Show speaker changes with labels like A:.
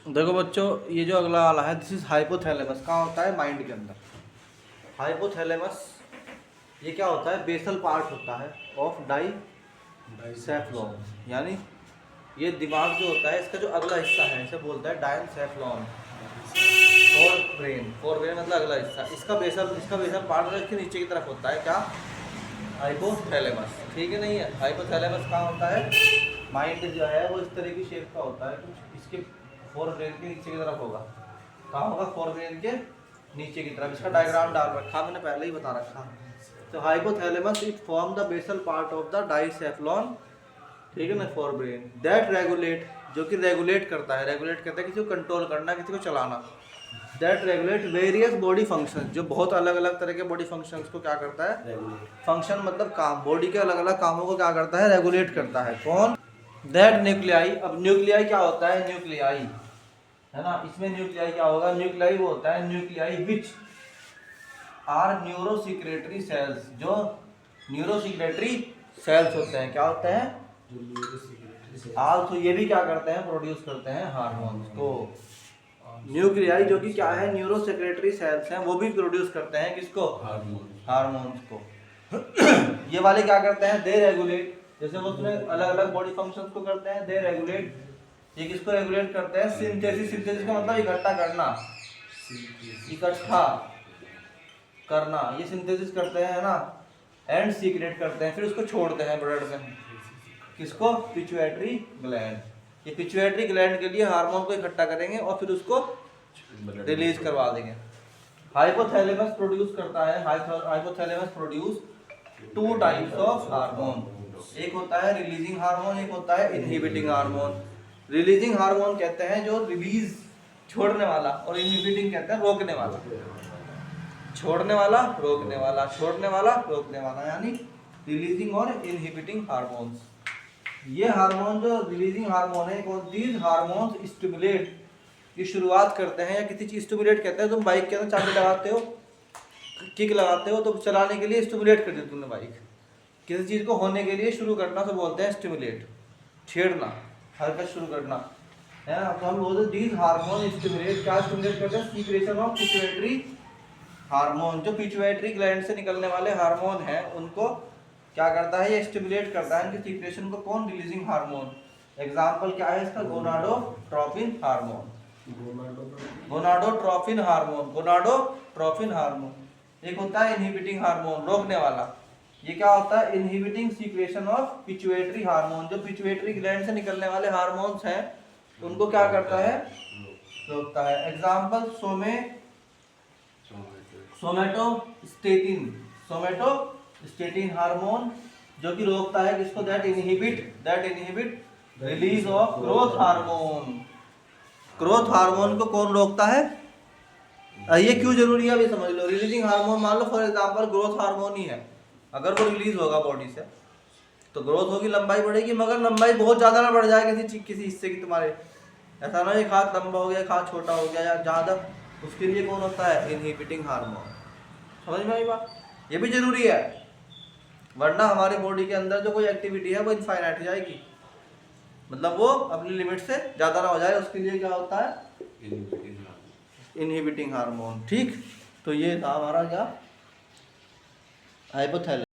A: देखो बच्चों, ये जो अगला वाला है दिस इज हाइपोथैलेमस। कहाँ होता है? माइंड के अंदर। हाइपोथैलेमस ये क्या होता है? बेसल पार्ट होता है ऑफ डाइसेफ्लॉन, यानी ये दिमाग जो होता है इसका जो अगला हिस्सा है इसे बोलता है डाइसेफ्लॉन। फोर ब्रेन मतलब अगला हिस्सा। इसका बेसल पार्ट इसके नीचे की तरफ होता है क्या? हाइपोथैलेमस। ठीक है, नहीं है? हाइपोथैलेमस कहाँ होता है? माइंड जो है वो इस तरह की शेप का होता है, कुछ इसके फोर ब्रेन के नीचे की तरफ होगा। कहाँ होगा? फोर ब्रेन के नीचे की तरफ। इसका डायग्राम डाल रखा मैंने, पहले ही बता रखा। तो hypothalamus it form the basal part of the diencephalon, ठीक है ना, फोर ब्रेन दैट रेगुलेट, जो कि रेगुलेट करता है। रेगुलेट करता है किसी को कंट्रोल करना, किसी को चलाना। That regulate various body function, जो बहुत अलग अलग तरह के बॉडी फंक्शंस को क्या करता है? फंक्शन मतलब काम, बॉडी के अलग अलग कामों को क्या करता है? रेगुलेट करता है। कौन? That nuclei. अब न्यूक्लियाई क्या होता है? न्यूक्लियाई है ना, इसमें न्यूक्लियाई क्या होगा? न्यूक्लियाई वो होता है nuclei which are neurosecretory cells, जो न्यूरोसिक्रेटरी सेल्स होते हैं। क्या होते हैं? आल्सो ये भी क्या करते हैं? प्रोड्यूस करते हैं हार्मोन्स को। न्यूक्लियाई जो कि क्या है? न्यूरोसेक्रेटरी सेल्स हैं, वो भी प्रोड्यूस करते हैं किसको? हार्मोन्स को। ये वाले क्या करते हैं? दे रेगुलेट, जैसे वो उसमें अलग अलग बॉडी फंक्शंस को करते हैं। दे रेगुलेट, ये किसको रेगुलेट करते हैं? सिंथेसिस। सिंथेसिस का मतलब इकट्ठा करना, इकट्ठा करना, ये सिंथेसिस करते हैं ना। एंड सीक्रेट करते हैं, फिर उसको छोड़ते हैं ब्लड में। किसको? Pituitary gland. ये पिट्यूटरी ग्लैंड के लिए हार्मोन को इकट्ठा करेंगे और फिर उसको रिलीज करवा देंगे। हाइपोथैलेमस प्रोड्यूस करता है, hypothalamus produce two types of hormone. एक होता है रिलीजिंग हार्मोन, एक होता है इनहिबिटिंग हार्मोन। रिलीजिंग हार्मोन कहते हैं जो रिलीज, छोड़ने वाला, और इनहिबिटिंग कहते हैं रोकने वाला। छोड़ने वाला, रोकने वाला, छोड़ने वाला, रोकने वाला, यानी रिलीजिंग और इनहिबिटिंग हार्मोन्स। ये हार्मोन जो रिलीजिंग हार्मोन है, दीज हार्मोन्स स्टिमुलेट, ये शुरुआत करते हैं या किसी चीज स्टिमुलेट कहते हैं। तुम बाइक के अंदर चाबी लगाते हो, किक लगाते हो, तो चलाने के लिए स्टिमुलेट कर दी तुमने बाइक। किसी चीज को होने के लिए शुरू करना तो बोलते हैं स्टिमुलेट, छेड़ना, हरकत शुरू करना, है ना। तो हम बोलते हैं दीज हार्मोन स्टिमुलेट, क्या स्टिमुलेट करते हैं? Secretion of pituitary hormone. जो पिट्यूटरी ग्लैंड से निकलने वाले हार्मोन हैं उनको क्या करता है? ये स्टिमुलेट करता है इनकी सीक्रेशन को। कौन? Releasing hormone. एग्जांपल क्या है इसका? Gonadotropin hormone, gonadotropin hormone, gonadotropin hormone. एक होता है इनहिबिटिंग हार्मोन, रोकने वाला। ये क्या होता है? Inhibiting secretion of pituitary hormone. जो पिट्यूटरी ग्लैंड से निकलने वाले हार्मोन्स हैं उनको क्या करता है? रोकता है। एग्जांपल सोमेटोस्टेटिन हार्मोन, जो कि रोकता है किसको? That inhibit release of growth hormone. Growth hormone को कौन रोकता है? ये क्यों जरूरी है अभी समझ लो। रिलीजिंग हार्मोन मान लो फॉर एग्जांपल ग्रोथ हार्मोन ही है, अगर वो रिलीज होगा बॉडी से तो ग्रोथ होगी, लंबाई बढ़ेगी, मगर लंबाई बहुत ज्यादा ना बढ़ जाए किसी हिस्से की तुम्हारे। ऐसा ना एक हाथ लंबा हो गया, एक हाथ छोटा हो गया या ज्यादा, उसके लिए कौन होता है? Inhibiting hormone. समझ में आई बात? ये भी जरूरी है, वरना हमारी बॉडी के अंदर जो कोई एक्टिविटी है वो इनफाइनाइट हो जाएगी, मतलब वो अपनी लिमिट से ज्यादा ना हो जाए। उसके लिए क्या होता है? Inhibiting hormone. ठीक, तो ये था हमारा क्या? हाइपोथैलेमस।